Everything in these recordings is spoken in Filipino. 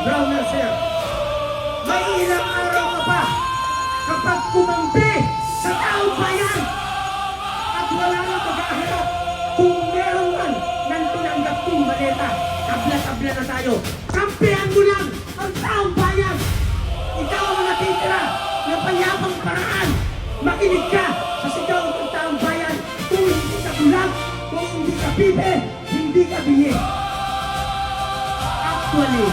Browner, sir. May ilang araw ka pa kapag kumampi sa taong bayan at wala nang mag-aharap kung meron man ng tinanggap kong maleta. Tabla-tabla na tayo. Kampihan mo lang ang taong bayan. Ikaw ang natitira ng panyapang paraan. Makinig ka sa sigaw ng taong bayan. Kung hindi ka bulag, kung hindi ka pipe, hindi ka bingi. Actually,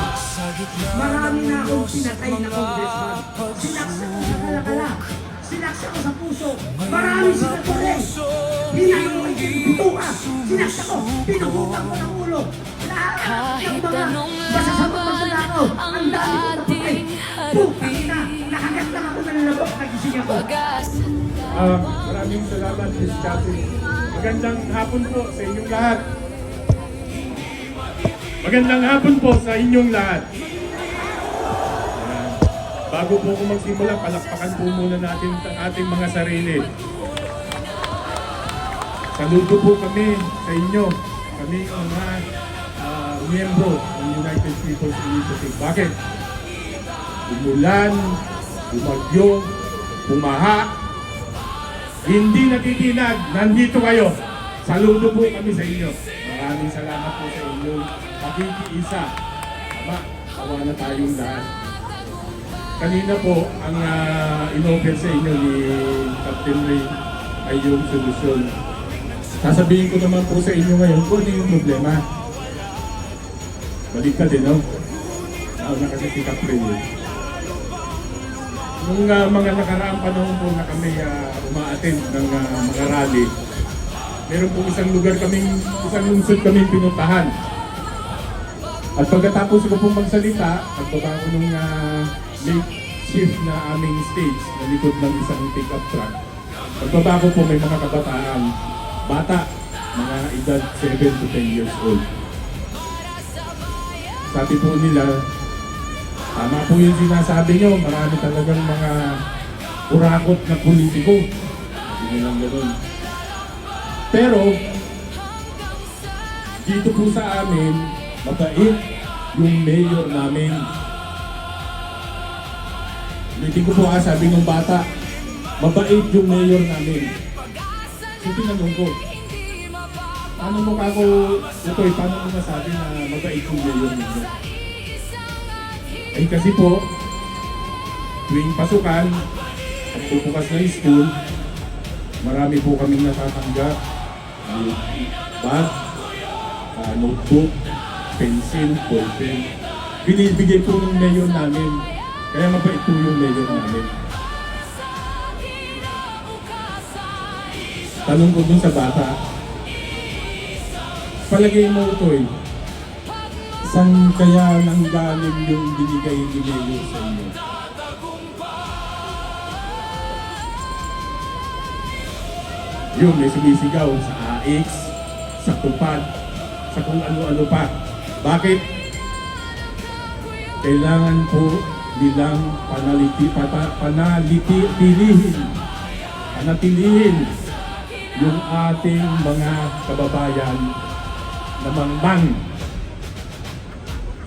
marami na akong pinatay na congressman. Sinaksa ko sa kalakala. Sinaksa ko sa puso. Marami sinatuleng. Hinayin ko yung bituka. Sinaksa ko. Pinubukan ko ng ulo. Lahat ng mga masasamang masalakaw. Ang dami ko napatay. Putang ina. Nakagat lang ako ng labok. Nagising ako. Maraming salamat, Miss Cathy. Magandang hapon po sa inyong lahat. Magandang hapon po sa inyong lahat. Bago po ako magsimula, palakpakan po muna natin ang ating mga sarili. Saludo po kami sa inyo. Kami ang mga miyembro ng United People's Initiative. Bakit? Umulan, bumagyo, bumaha, hindi natitinag, nandito kayo. Saludo po kami sa inyo. Maraming salamat po sa inyong pagkikiisa. Aba, awa na tayong lahat. Kanina po, ang in-offer sa inyo ni Captain Ray ay yung solusyon. Sasabihin ko naman po sa inyo ngayon kung ano yung problema. Balik ka din, no? Nauna kasi si Captain Ray. Nung mga nakaraang panahon po na kami uma-attend ng mga rally, meron po isang lungsod kaming pinuntahan. At pagkatapos ko pong magsalita, nagbaba ko nung late shift na aming stage na likod ng isang pick-up truck. Pagbaba ko po may mga kabataan, bata, mga edad 7 to 10 years old. Sabi po nila, tama po yung sinasabi nyo, marami talagang mga urakot na politiko. Hindi lang gano'n. Pero, dito po sa amin, mabait yung mayor namin. Ulitin ko po sabi ng bata, mabait yung mayor namin. So tinanong ko, paano mo kako, paano mo masabi na mabait yung mayor namin? Ay kasi po, tuwing pasukan, at pupukas na school, marami po kaming natatanggap. Bag, notebook, pencil, ballpen. Binibigay po ng mayor namin. Kaya mabait po yung mayor namin. Tanong ko dun sa bata, palagay mo ito saan kaya nanggaling yung binigay ni mayor sa inyo? Yun, may sumisigaw sa AX, sa tupad, sa kung ano-ano pa. Bakit? Kailangan po nilang panatilihin yung ating mga kababayan na mangmang.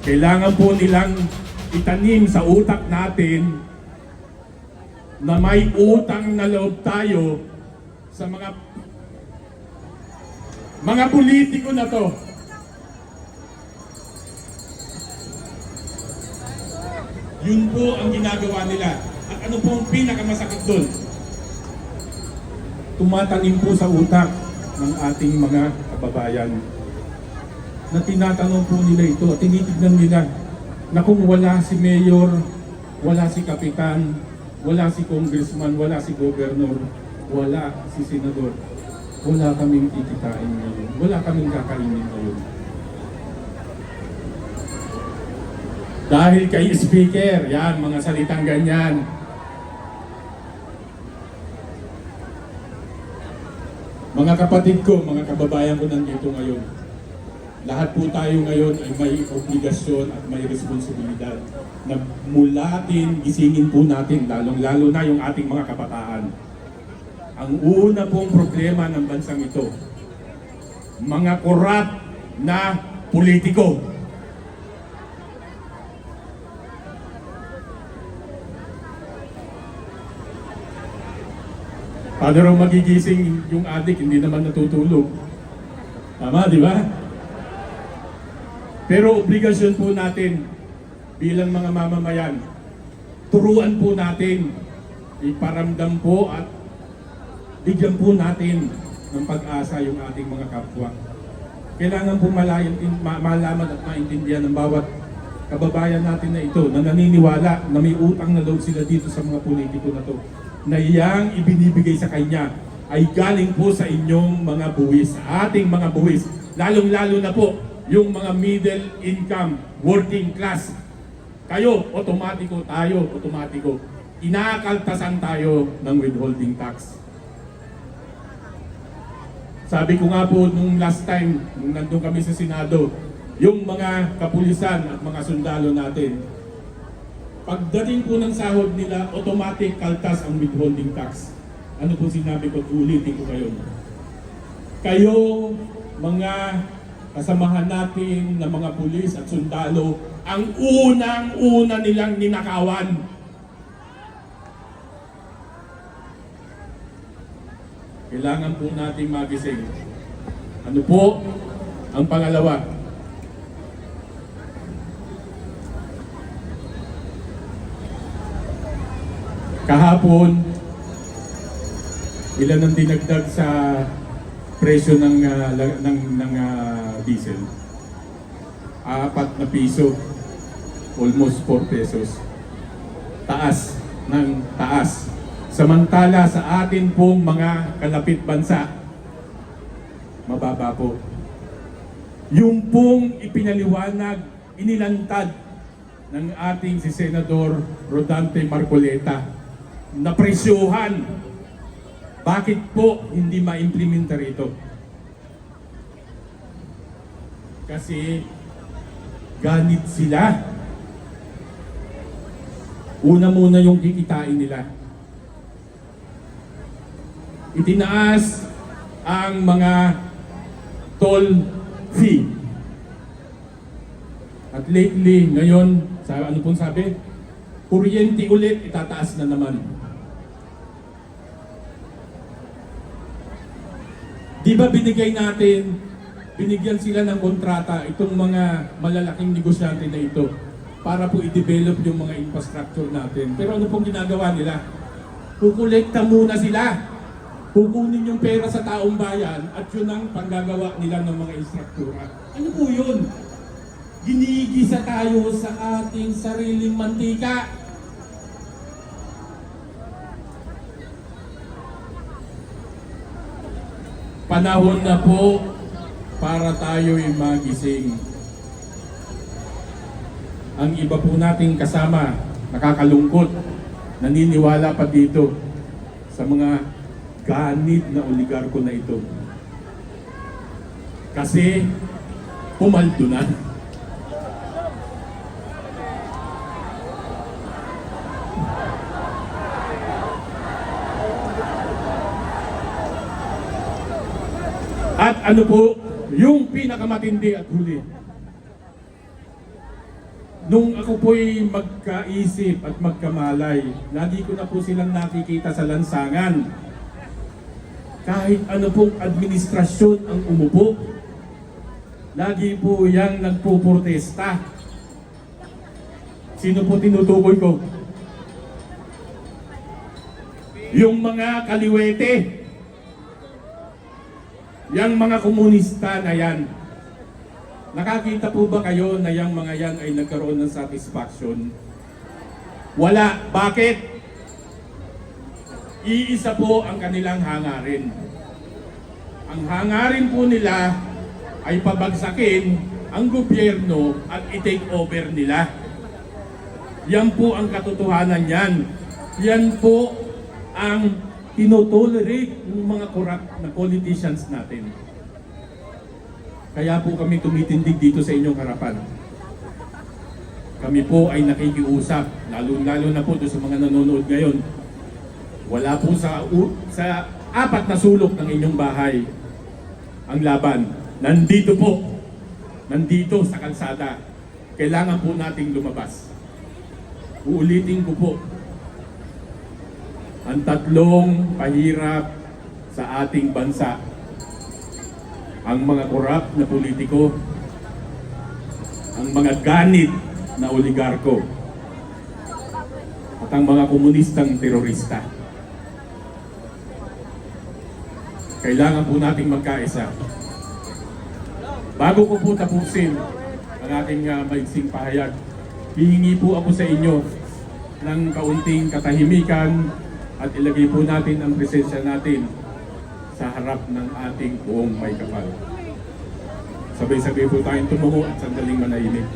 Kailangan po nilang itanim sa utak natin na may utang na loob tayo sa mga politiko na to. Yun po ang ginagawa nila. At ano po ang pinakamasakit doon? Tumatanim po sa utak ng ating mga kababayan na tinatanong po nila ito at tinitignan nila na kung wala si mayor, wala si kapitan, wala si congressman, wala si governor, wala si senador, wala kaming kikitain ngayon, wala kaming kakainin ngayon. Dahil kay speaker, yan, mga salitang ganyan. Mga kapatid ko, mga kababayan ko nandito ngayon, lahat po tayo ngayon ay may obligasyon at may responsibilidad na mulatin, gisingin po natin, lalong-lalo na yung ating mga kabataan. Ang una pong problema ng bansang ito, mga korap na politiko. Paano raw magigising yung adik, hindi naman natutulog? Tama, di ba? Pero obligasyon po natin bilang mga mamamayan, turuan po natin, iparamdam po at bigyan po natin ng pag-asa yung ating mga kapwa. Kailangan po malaman at maintindihan ng bawat kababayan natin na ito na naniniwala na may utang na loob sila dito sa mga politiko na to, na iyang ibinibigay sa kanya ay galing po sa inyong mga buwis, sa ating mga buwis, lalong-lalo na po yung mga middle income, working class. Kayo, otomatiko, tayo, otomatiko. Inakaltasan tayo ng withholding tax. Sabi ko nga po nung last time, nung nandun kami sa Senado, yung mga kapulisan at mga sundalo natin, pagdating po ng sahod nila, automatic kaltas ang withholding tax. Ano po sinabi ko? Ulitin ko kayo. Kayo, mga kasamahan natin na mga pulis at sundalo, ang unang-una nilang ninakawan. Kailangan po nating magising. Ano po ang pangalawa? Kahapon, ilan ang dinagdag sa presyo ng diesel? 4 na piso. Almost 4 pesos. Taas ng taas. Samantala sa atin pong mga kalapit bansa, mababa po. Yung pong ipinaliwanag, inilantad ng ating si Senador Rodante Marcoleta na presyuhan, bakit po hindi ma-implementa rito? Kasi ganit sila. Una muna yung kikitain nila. Itinaas ang mga toll fee. At lately, ngayon, ano pong sabi? Kuryente ulit, itataas na naman. Di ba binigyan sila ng kontrata itong mga malalaking negosyante na ito para po i-develop yung mga infrastructure natin. Pero ano pong ginagawa nila? Kukolekta muna sila. Kukunin yung pera sa taong bayan at yun ang panggagawa nila ng mga infrastruktura. Ano po yun? Ginigisa tayo sa ating sariling mantika. Panahon na po para tayo'y magising. Ang iba po nating kasama, nakakalungkot, naniniwala pa dito sa mga ganit na oligarko na ito. Kasi pumaldo na. At ano po, yung pinakamatindi at huli. Nung ako po'y magkaisip at magkamalay, lagi ko na po silang nakikita sa lansangan. Kahit ano pong administrasyon ang umupo, lagi po yang nagpuprotesta. Sino po tinutukoy ko? Yung mga kaliwete. Yang mga komunista na yan. Nakakita po ba kayo na yung mga yan ay nagkaroon ng satisfaction? Wala. Bakit? Iisa po ang kanilang hangarin. Ang hangarin po nila ay pabagsakin ang gobyerno at i-take over nila. Yan po ang katotohanan yan. Yan po ang tinotolerate ng mga corrupt na politicians natin. Kaya po kami tumitindig dito sa inyong harapan. Kami po ay nakikiusap, lalo na po sa mga nanonood ngayon. Wala po sa 4 na sulok ng inyong bahay ang laban. Nandito po. Nandito sa kalsada. Kailangan po nating lumabas. Uulitin ko po. ang tatlong pahirap sa ating bansa. Ang mga korap na politiko, ang mga ganit na oligarko, at ang mga komunistang terorista. Kailangan po nating magkaisa. Bago ko po tapusin ang aking maiksing pahayag, hihingi po ako sa inyo ng kaunting katahimikan at ilagay po natin ang presensya natin sa harap ng ating buong may kapal. Sabay-sabay po tayong tumuho at sandaling manahimik.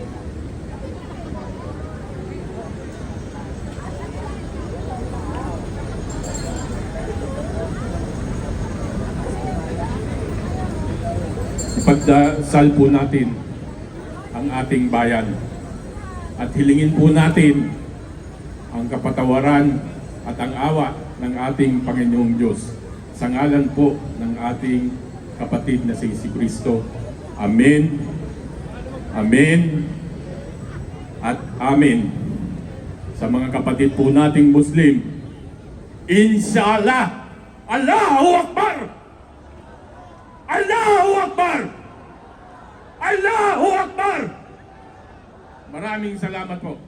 Ipagdasal po natin ang ating bayan at hilingin po natin ang kapatawaran at ang awa ng ating Panginoong Diyos sa ngalan po ng ating kapatid na si Kristo. Amen, Amen, at Amen. Sa mga kapatid po nating Muslim, Inshallah! Allahu Akbar! Allahu Akbar! Allahu Akbar! Maraming salamat po.